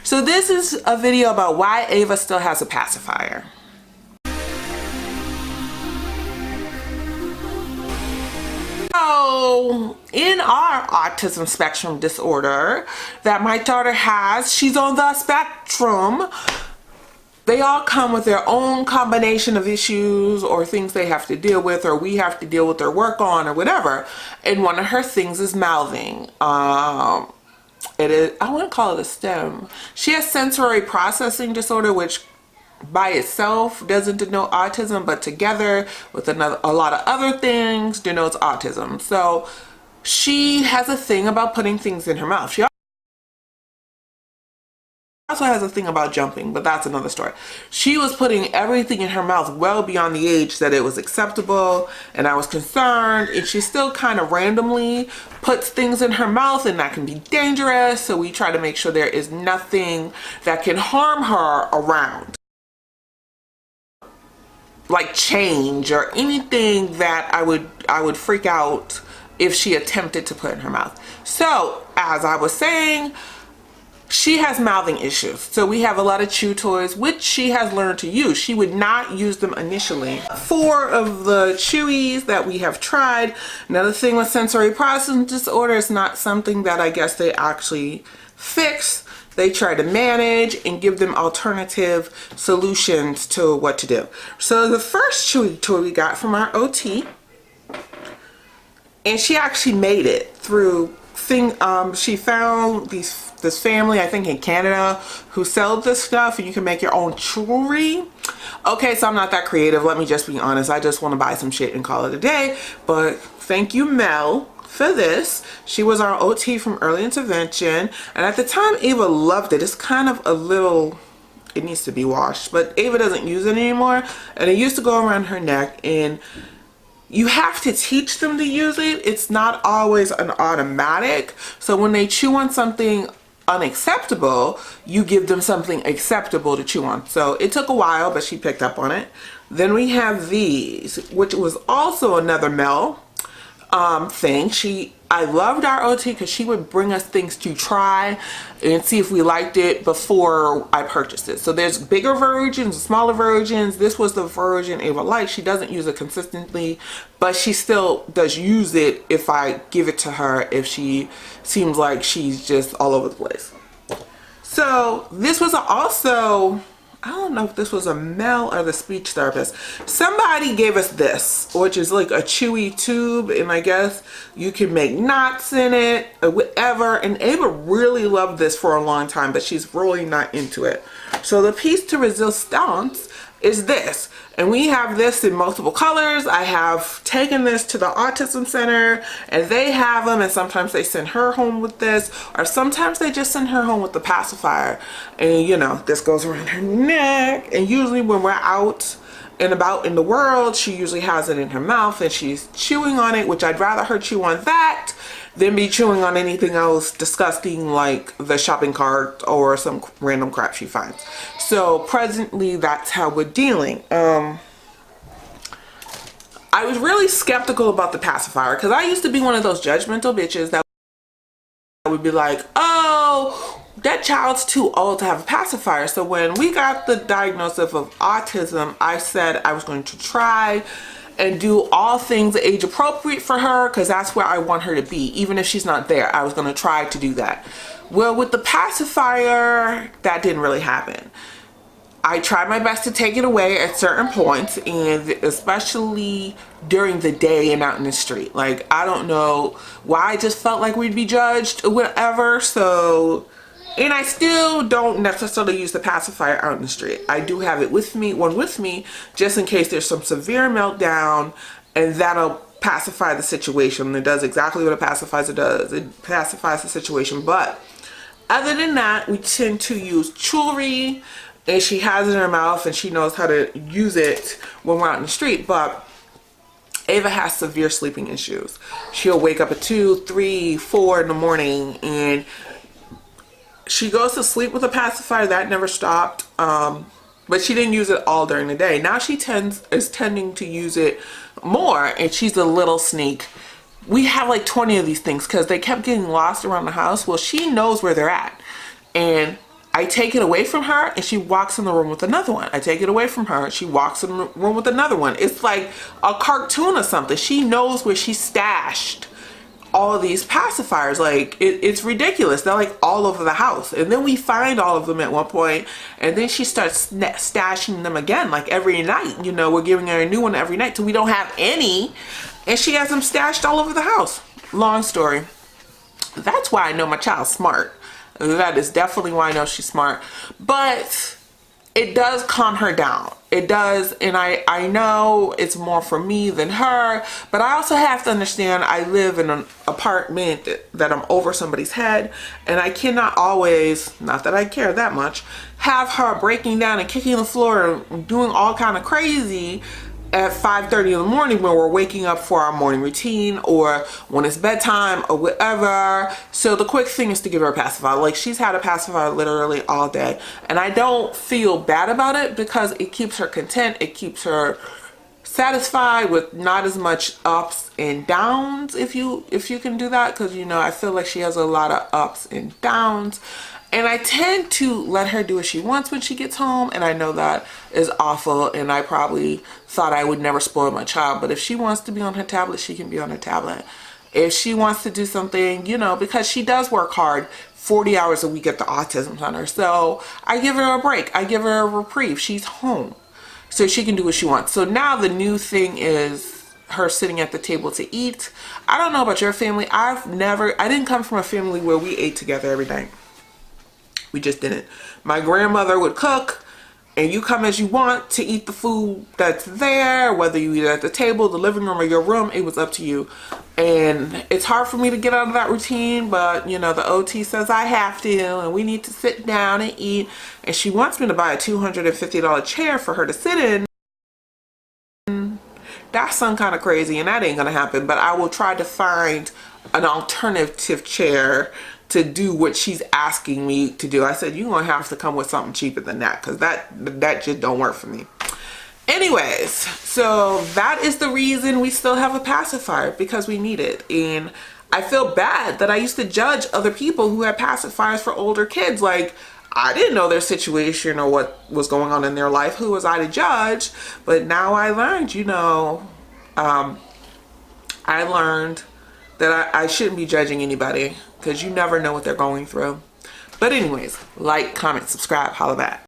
So this is a video about why Ava still has a pacifier. So in our autism spectrum disorder that my daughter has, she's on the spectrum. They all come with their own combination of issues or things they have to deal with, or we have to deal with or work on or whatever. And one of her things is mouthing. It is, I wouldn't call it a STEM. She has sensory processing disorder, which by itself doesn't denote autism, but together with a lot of other things denotes autism. So she has a thing about putting things in her mouth. She also has a thing about jumping, but that's another story. She was putting everything in her mouth well beyond the age that it was acceptable, and I was concerned, and she still kind of randomly puts things in her mouth, and that can be dangerous. So we try to make sure there is nothing that can harm her around, like change or anything that I would freak out if she attempted to put in her mouth. So as I was saying, she has mouthing issues. So we have a lot of chew toys, which she has learned to use. She would not use them initially. 4 of the chewies that we have tried. Another thing with sensory processing disorder is not something that I guess they actually fix. They try to manage and give them alternative solutions to what to do. So the first chewy toy we got from our OT, and she actually made it through she found this family, I think in Canada, who sell this stuff, and you can make your own jewelry. Okay, so I'm not that creative, let me just be honest. I just want to buy some shit and call it a day. But thank you, Mel, for this. She was our OT from early intervention, and at the time Ava loved it. It's kind of a little, it needs to be washed, but Ava doesn't use it anymore, and it used to go around her neck, and you have to teach them to use it. It's not always an automatic. So when they chew on something unacceptable, you give them something acceptable to chew on. So it took a while, but she picked up on it. Then we have these, which was also another Mel thing. I loved our OT because she would bring us things to try and see if we liked it before I purchased it. So there's bigger versions, smaller versions. This was the version Ava liked. She doesn't use it consistently, but she still does use it if I give it to her, if she seems like she's just all over the place. So this was also, I don't know if this was a Mel or the speech therapist. Somebody gave us this, which is like a chewy tube, and I guess you can make knots in it or whatever. And Ava really loved this for a long time, but she's really not into it. So the piece de resistance is this, and we have this in multiple colors. I have taken this to the autism center, and they have them, and sometimes they send her home with this, or sometimes they just send her home with the pacifier. And you know, this goes around her neck, and usually when we're out and about in the world, she usually has it in her mouth and she's chewing on it, which I'd rather her chew on that than be chewing on anything else disgusting like the shopping cart or some random crap she finds. So presently that's how we're dealing. I was really skeptical about the pacifier because I used to be one of those judgmental bitches that would be like, oh, that child's too old to have a pacifier. So when we got the diagnosis of autism, I said I was going to try and do all things age appropriate for her because that's where I want her to be. Even if she's not there, I was going to try to do that. Well, with the pacifier, that didn't really happen. I tried my best to take it away at certain points, and especially during the day and out in the street. Like, I don't know why, I just felt like we'd be judged or whatever. So, and I still don't necessarily use the pacifier out in the street. I do have it with me, one with me, just in case there's some severe meltdown, and that'll pacify the situation. It does exactly what a pacifier does. It pacifies the situation. But other than that, we tend to use jewelry, and she has it in her mouth and she knows how to use it when we're out in the street. But Ava has severe sleeping issues. She'll wake up at 2, 3, 4 in the morning, and she goes to sleep with a pacifier. That never stopped. But she didn't use it all during the day. Now she is tending to use it more, and she's a little sneak. We have like 20 of these things because they kept getting lost around the house. Well, she knows where they're at, and I take it away from her and she walks in the room with another one. I take it away from her, she walks in the room with another one. It's like a cartoon or something. She knows where she stashed all of these pacifiers. Like it's ridiculous. They're like all over the house, and then we find all of them at one point, and then she starts stashing them again, like every night. You know, we're giving her a new one every night till we don't have any, and she has them stashed all over the house. Long story. That's why I know my child's smart. That is definitely why I know she's smart. But it does calm her down. It does, and I know it's more for me than her, but I also have to understand I live in an apartment that I'm over somebody's head, and I cannot always, not that I care that much, have her breaking down and kicking the floor and doing all kind of crazy at 5:30 in the morning when we're waking up for our morning routine or when it's bedtime or whatever. So the quick thing is to give her a pacifier. Like, she's had a pacifier literally all day, and I don't feel bad about it because it keeps her content. It keeps her satisfied with not as much ups and downs, if you can do that, because you know I feel like she has a lot of ups and downs. And I tend to let her do what she wants when she gets home, and I know that is awful, and I probably thought I would never spoil my child, but if she wants to be on her tablet, she can be on her tablet. If she wants to do something, you know, because she does work hard 40 hours a week at the autism center, so I give her a break. I give her a reprieve. She's home, so she can do what she wants. So now the new thing is her sitting at the table to eat. I don't know about your family. I didn't come from a family where we ate together every night. We just didn't. My grandmother would cook, and you come as you want to eat the food that's there, whether you eat it at the table, the living room, or your room, it was up to you. And it's hard for me to get out of that routine, but you know, the OT says I have to, and we need to sit down and eat. And she wants me to buy a $250 chair for her to sit in. That sounds kind of crazy, and that ain't gonna happen, but I will try to find an alternative chair to do what she's asking me to do. I said, you're gonna have to come with something cheaper than that, because that just don't work for me. Anyways, so that is the reason we still have a pacifier, because we need it. And I feel bad that I used to judge other people who had pacifiers for older kids. Like, I didn't know their situation or what was going on in their life. Who was I to judge? But now I learned, you know, I learned that I shouldn't be judging anybody, because you never know what they're going through. But anyways, like, comment, subscribe, holla back.